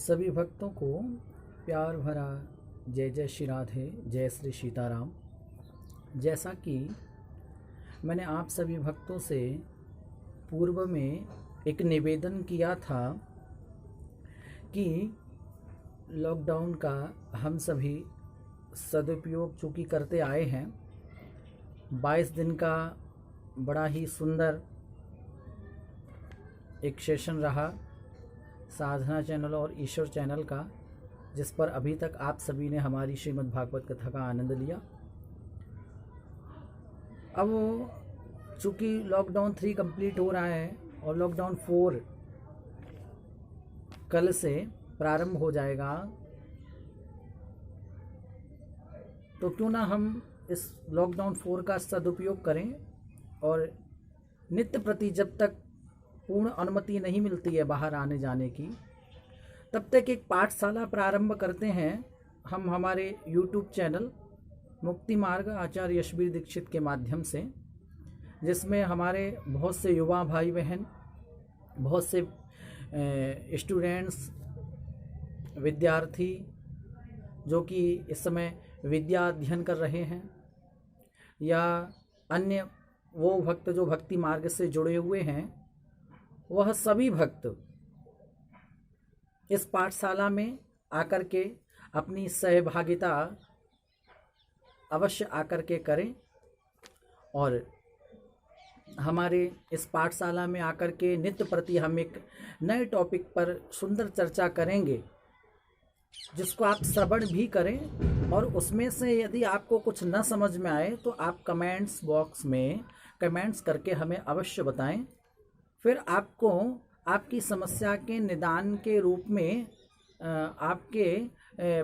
सभी भक्तों को प्यार भरा जय जय श्री राधे, जय श्री सीताराम। जैसा कि मैंने आप सभी भक्तों से पूर्व में एक निवेदन किया था कि लॉकडाउन का हम सभी सदुपयोग चूँकि करते आए हैं, 22 दिन का बड़ा ही सुंदर एक सेशन रहा साधना चैनल और ईश्वर चैनल का, जिस पर अभी तक आप सभी ने हमारी श्रीमद् भागवत कथा का आनंद लिया। अब चूँकि लॉकडाउन 3 कंप्लीट हो रहा है और लॉकडाउन 4 कल से प्रारंभ हो जाएगा, तो क्यों ना हम इस लॉकडाउन 4 का सदुपयोग करें और नित्य प्रति जब तक पूर्ण अनुमति नहीं मिलती है बाहर आने जाने की, तब तक एक पाठशाला प्रारंभ करते हैं हम हमारे YouTube चैनल मुक्ति मार्ग आचार्य यशवीर दीक्षित के माध्यम से, जिसमें हमारे बहुत से युवा भाई बहन, बहुत से स्टूडेंट्स, विद्यार्थी जो कि इस समय विद्या अध्ययन कर रहे हैं, या अन्य वो भक्त जो भक्ति मार्ग से जुड़े हुए हैं, वह सभी भक्त इस पाठशाला में आकर के अपनी सहभागिता अवश्य आकर के करें। और हमारे इस पाठशाला में आकर के नित्य प्रति हम एक नए टॉपिक पर सुंदर चर्चा करेंगे, जिसको आप श्रवण भी करें। और उसमें से यदि आपको कुछ न समझ में आए तो आप कमेंट्स बॉक्स में कमेंट्स करके हमें अवश्य बताएं। फिर आपको आपकी समस्या के निदान के रूप में आपके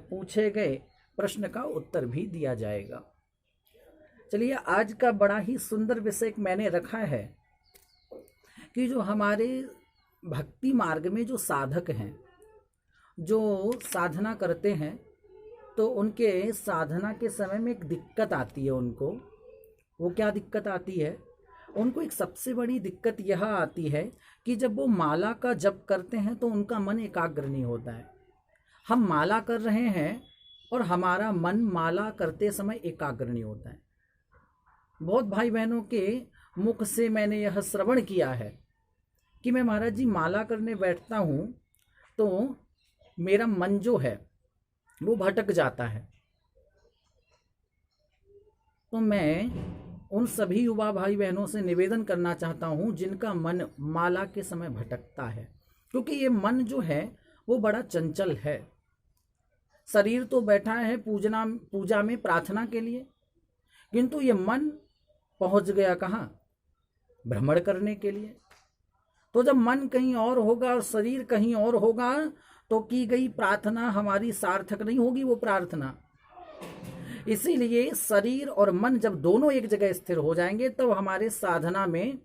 पूछे गए प्रश्न का उत्तर भी दिया जाएगा। चलिए, आज का बड़ा ही सुंदर विषय मैंने रखा है कि जो हमारे भक्ति मार्ग में जो साधक हैं, जो साधना करते हैं, तो उनके साधना के समय में एक दिक्कत आती है उनको। वो क्या दिक्कत आती है? उनको एक सबसे बड़ी दिक्कत यह आती है कि जब वो माला का जप करते हैं तो उनका मन एकाग्र नहीं होता है। हम माला कर रहे हैं और हमारा मन माला करते समय एकाग्र नहीं होता है। बहुत भाई बहनों के मुख से मैंने यह श्रवण किया है कि मैं महाराज जी माला करने बैठता हूँ तो मेरा मन जो है वो भटक जाता है। तो मैं उन सभी युवा भाई बहनों से निवेदन करना चाहता हूं जिनका मन माला के समय भटकता है, क्योंकि ये मन जो है वो बड़ा चंचल है। शरीर तो बैठा है पूजा में प्रार्थना के लिए, किंतु ये मन पहुंच गया कहाँ? भ्रमण करने के लिए। तो जब मन कहीं और होगा और शरीर कहीं और होगा तो की गई प्रार्थना हमारी सार्थक नहीं होगी वो प्रार्थना। इसीलिए शरीर और मन जब दोनों एक जगह स्थिर हो जाएंगे तब हमारे साधना में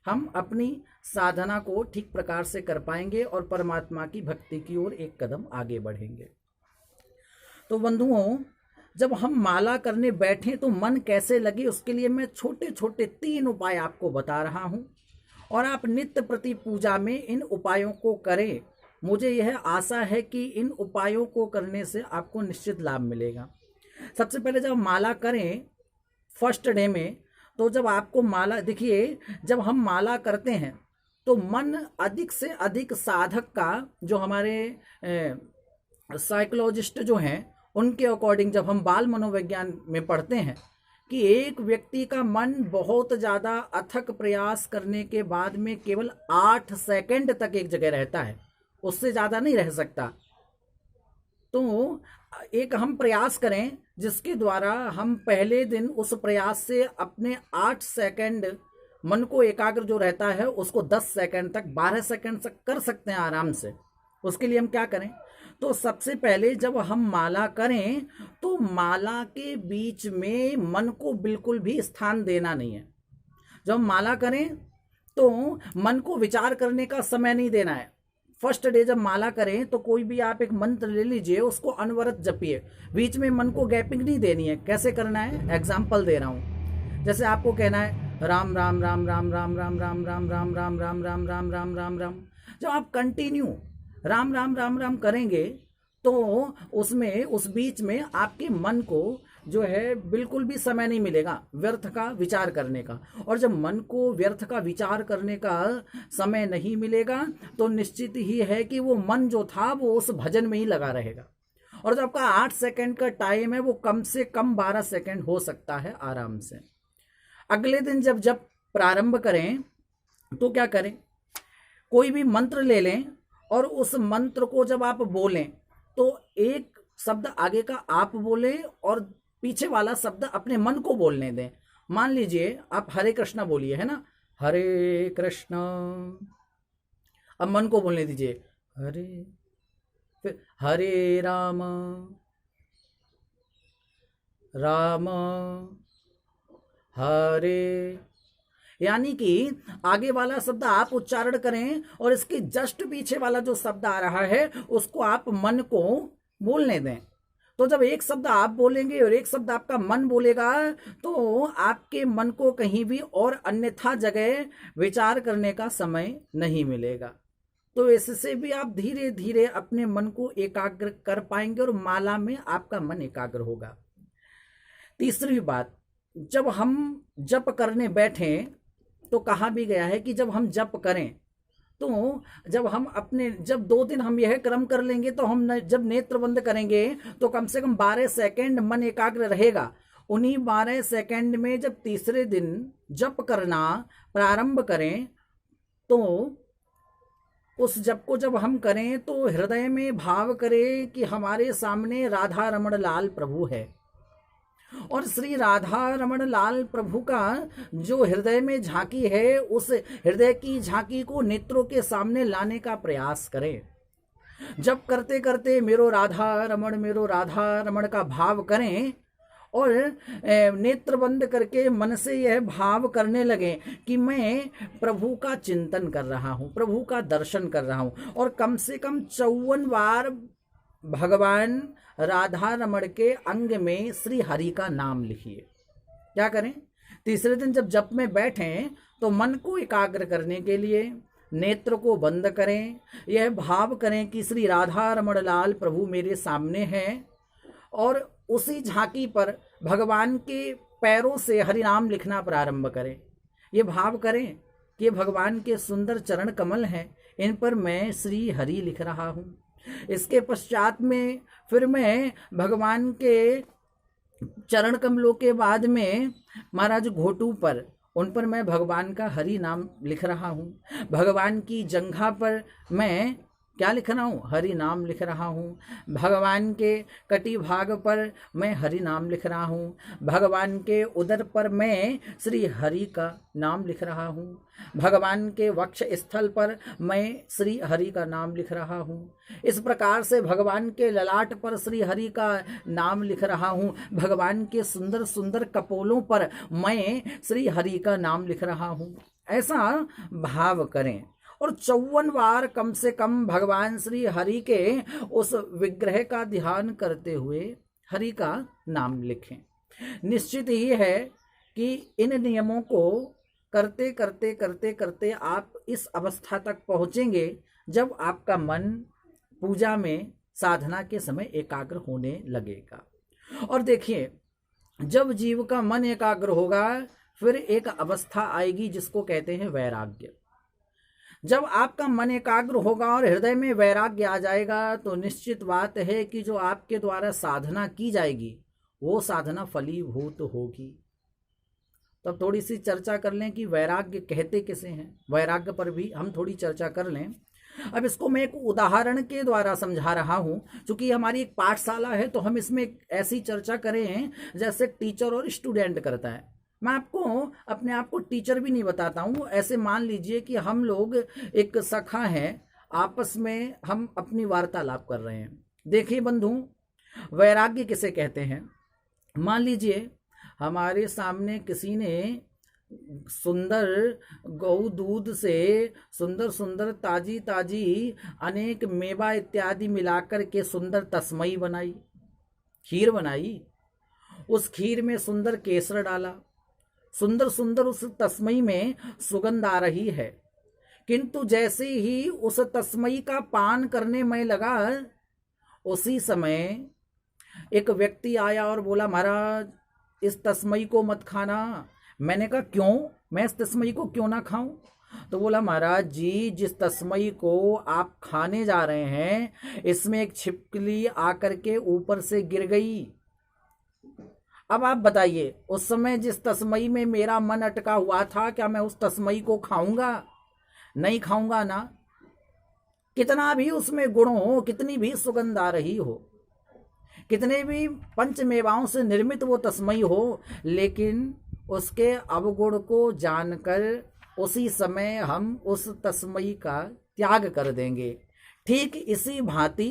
हम अपनी साधना को ठीक प्रकार से कर पाएंगे और परमात्मा की भक्ति की ओर एक कदम आगे बढ़ेंगे। तो बंधुओं, जब हम माला करने बैठे तो मन कैसे लगे, उसके लिए मैं छोटे छोटे 3 उपाय आपको बता रहा हूं, और आप नित्य प्रति पूजा में इन उपायों को करें। मुझे यह आशा है कि इन उपायों को करने से आपको निश्चित लाभ मिलेगा। सबसे पहले जब माला करें फर्स्ट डे में, तो जब आपको माला, देखिए जब हम माला करते हैं तो मन अधिक से अधिक साधक का, जो हमारे साइकोलॉजिस्ट जो हैं उनके अकॉर्डिंग, जब हम बाल मनोविज्ञान में पढ़ते हैं कि एक व्यक्ति का मन बहुत ज़्यादा अथक प्रयास करने के बाद में केवल 8 सेकंड तक एक जगह रहता है, उससे ज़्यादा नहीं रह सकता। तो एक हम प्रयास करें जिसके द्वारा हम पहले दिन उस प्रयास से अपने 8 सेकंड मन को एकाग्र जो रहता है उसको 10 सेकंड तक, 12 सेकंड तक कर सकते हैं आराम से। उसके लिए हम क्या करें? तो सबसे पहले जब हम माला करें तो माला के बीच में मन को बिल्कुल भी स्थान देना नहीं है। जब हम माला करें तो मन को विचार करने का समय नहीं देना है। फर्स्ट डे जब माला करें तो कोई भी आप एक मंत्र ले लीजिए, उसको अनवरत जपिए, बीच में मन को गैपिंग नहीं देनी है। कैसे करना है? एग्जाम्पल दे रहा हूँ। जैसे आपको कहना है राम राम राम राम राम राम राम राम राम राम राम राम राम राम राम राम। जब आप कंटिन्यू राम राम राम राम करेंगे तो उसमें उस बीच में आपके मन को जो है बिल्कुल भी समय नहीं मिलेगा व्यर्थ का विचार करने का। और जब मन को व्यर्थ का विचार करने का समय नहीं मिलेगा तो निश्चित ही है कि वो मन जो था वो उस भजन में ही लगा रहेगा। और जो आपका 8 सेकंड का टाइम है वो कम से कम 12 सेकंड हो सकता है आराम से। अगले दिन जब जब प्रारंभ करें तो क्या करें, कोई भी मंत्र ले लें और उस मंत्र को जब आप बोलें तो एक शब्द आगे का आप बोलें और पीछे वाला शब्द अपने मन को बोलने दें। मान लीजिए आप हरे कृष्णा बोलिए, है ना, हरे कृष्णा, अब मन को बोलने दीजिए हरे, फिर हरे राम राम हरे, यानी कि आगे वाला शब्द आप उच्चारण करें और इसके जस्ट पीछे वाला जो शब्द आ रहा है उसको आप मन को बोलने दें। तो जब एक शब्द आप बोलेंगे और एक शब्द आपका मन बोलेगा तो आपके मन को कहीं भी और अन्यथा जगह विचार करने का समय नहीं मिलेगा। तो इससे भी आप धीरे धीरे अपने मन को एकाग्र कर पाएंगे और माला में आपका मन एकाग्र होगा। तीसरी बात, जब हम जप करने बैठें तो कहा भी गया है कि जब हम जप करें तो जब 2 दिन हम यह क्रम कर लेंगे तो हम जब नेत्र बंद करेंगे तो कम से कम 12 सेकंड मन एकाग्र रहेगा। उन्हीं 12 सेकंड में जब तीसरे दिन जप करना प्रारंभ करें तो उस जप को जब हम करें तो हृदय में भाव करें कि हमारे सामने राधा रमण लाल प्रभु है और श्री राधा रमण लाल प्रभु का जो हृदय में झांकी है उस हृदय की झांकी को नेत्रों के सामने लाने का प्रयास करें। जब करते करते मेरो राधा रमण का भाव करें और नेत्र बंद करके मन से यह भाव करने लगे कि मैं प्रभु का चिंतन कर रहा हूँ, प्रभु का दर्शन कर रहा हूँ। और कम से कम 54 बार भगवान राधा रमण के अंग में श्री हरि का नाम लिखिए। क्या करें, तीसरे दिन जब जप में बैठें तो मन को एकाग्र करने के लिए नेत्र को बंद करें, यह भाव करें कि श्री राधा रमण लाल प्रभु मेरे सामने हैं और उसी झांकी पर भगवान के पैरों से हरि नाम लिखना प्रारंभ करें। ये भाव करें कि ये भगवान के सुंदर चरण कमल हैं, इन पर मैं श्री हरि लिख रहा हूँ। इसके पश्चात में फिर मैं भगवान के चरण कमलों के बाद में महाराज घोटू पर, उन पर मैं भगवान का हरि नाम लिख रहा हूँ। भगवान की जंघा पर मैं क्या लिख रहा हूँ, हरि नाम लिख रहा हूँ। भगवान के कटी भाग पर मैं हरि नाम लिख रहा हूँ। भगवान के उदर पर मैं श्री हरि का नाम लिख रहा हूँ। भगवान के वक्ष स्थल पर मैं श्री हरि का नाम लिख रहा हूँ। इस प्रकार से भगवान के ललाट पर श्री हरि का नाम लिख रहा हूँ। भगवान के सुंदर सुंदर कपोलों पर मैं श्री हरि का नाम लिख रहा हूँ। ऐसा भाव करें और 54 बार कम से कम भगवान श्री हरि के उस विग्रह का ध्यान करते हुए हरि का नाम लिखें। निश्चित ही है कि इन नियमों को करते करते करते करते आप इस अवस्था तक पहुंचेंगे जब आपका मन पूजा में साधना के समय एकाग्र होने लगेगा। और देखिए, जब जीव का मन एकाग्र होगा फिर एक अवस्था आएगी जिसको कहते हैं वैराग्य। जब आपका मन एकाग्र होगा और हृदय में वैराग्य आ जाएगा तो निश्चित बात है कि जो आपके द्वारा साधना की जाएगी वो साधना फलीभूत होगी। तो अब थोड़ी सी चर्चा कर लें कि वैराग्य कहते किसे हैं, वैराग्य पर भी हम थोड़ी चर्चा कर लें। अब इसको मैं एक उदाहरण के द्वारा समझा रहा हूँ, क्योंकि हमारी एक पाठशाला है तो हम इसमें ऐसी चर्चा करें जैसे टीचर और स्टूडेंट करता है। मैं आपको अपने आप को टीचर भी नहीं बताता हूँ। ऐसे मान लीजिए कि हम लोग एक सखा हैं, आपस में हम अपनी वार्तालाप कर रहे हैं। देखिए बंधु, वैराग्य किसे कहते हैं। मान लीजिए हमारे सामने किसी ने सुंदर गौ दूध से सुंदर सुंदर ताजी ताजी अनेक मेवा इत्यादि मिलाकर के सुंदर तस्मई बनाई, खीर बनाई। उस खीर में सुंदर केसर डाला, सुंदर सुंदर उस तस्मई में सुगंध आ रही है। किंतु जैसे ही उस तस्मई का पान करने में लगा, उसी समय एक व्यक्ति आया और बोला, महाराज इस तस्मई को मत खाना। मैंने कहा क्यों, मैं इस तस्मई को क्यों ना खाऊं? तो बोला, महाराज जी जिस तस्मई को आप खाने जा रहे हैं, इसमें एक छिपकली आकर के ऊपर से गिर गई। अब आप बताइए, उस समय जिस तस्मई में मेरा मन अटका हुआ था, क्या मैं उस तस्मई को खाऊंगा? नहीं खाऊंगा ना। कितना भी उसमें गुण हो, कितनी भी सुगंध आ रही हो, कितने भी पंचमेवाओं से निर्मित वो तस्मई हो, लेकिन उसके अवगुण को जानकर उसी समय हम उस तस्मई का त्याग कर देंगे। ठीक इसी भांति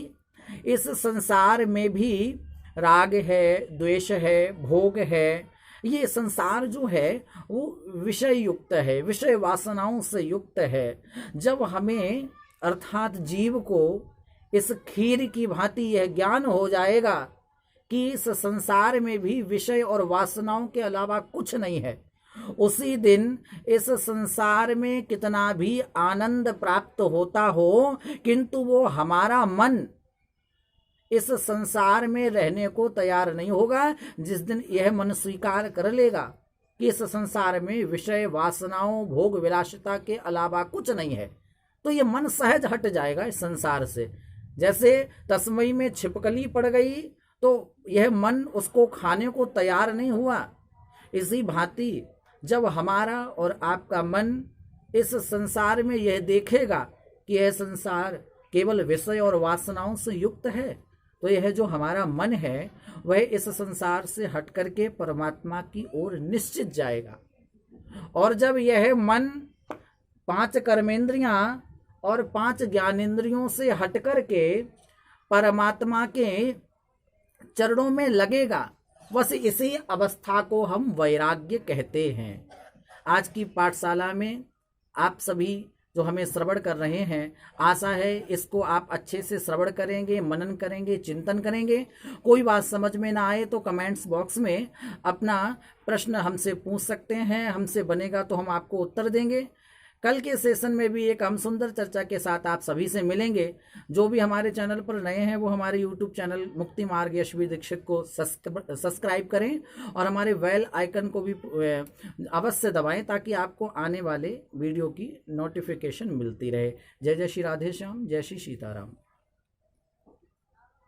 इस संसार में भी राग है, द्वेष है, भोग है। ये संसार जो है वो विषय युक्त है, विषय वासनाओं से युक्त है। जब हमें अर्थात जीव को इस खीर की भांति यह ज्ञान हो जाएगा कि इस संसार में भी विषय और वासनाओं के अलावा कुछ नहीं है, उसी दिन इस संसार में कितना भी आनंद प्राप्त होता हो, किंतु वो हमारा मन इस संसार में रहने को तैयार नहीं होगा। जिस दिन यह मन स्वीकार कर लेगा कि इस संसार में विषय वासनाओं भोग विलासिता के अलावा कुछ नहीं है, तो ये मन सहज हट जाएगा इस संसार से। जैसे तस्मई में छिपकली पड़ गई तो यह मन उसको खाने को तैयार नहीं हुआ, इसी भांति जब हमारा और आपका मन इस संसार में यह देखेगा कि यह संसार केवल विषय और वासनाओं से युक्त है, तो यह जो हमारा मन है वह इस संसार से हट करके परमात्मा की ओर निश्चित जाएगा। और जब यह मन 5 कर्मेंद्रियां और 5 ज्ञानेंद्रियों से हट करके परमात्मा के चरणों में लगेगा, बस इसी अवस्था को हम वैराग्य कहते हैं। आज की पाठशाला में आप सभी जो हमें श्रवण कर रहे हैं, आशा है इसको आप अच्छे से श्रवण करेंगे, मनन करेंगे, चिंतन करेंगे। कोई बात समझ में ना आए तो कमेंट्स बॉक्स में अपना प्रश्न हमसे पूछ सकते हैं, हमसे बनेगा तो हम आपको उत्तर देंगे। कल के सेशन में भी एक हम सुंदर चर्चा के साथ आप सभी से मिलेंगे। जो भी हमारे चैनल पर नए हैं वो हमारे यूट्यूब चैनल मुक्ति मार्ग यशवी दीक्षित को सब्सक्राइब करें और हमारे बेल आइकन को भी अवश्य दबाएं ताकि आपको आने वाले वीडियो की नोटिफिकेशन मिलती रहे। जय जय श्री राधे श्याम, जय श्री सीताराम।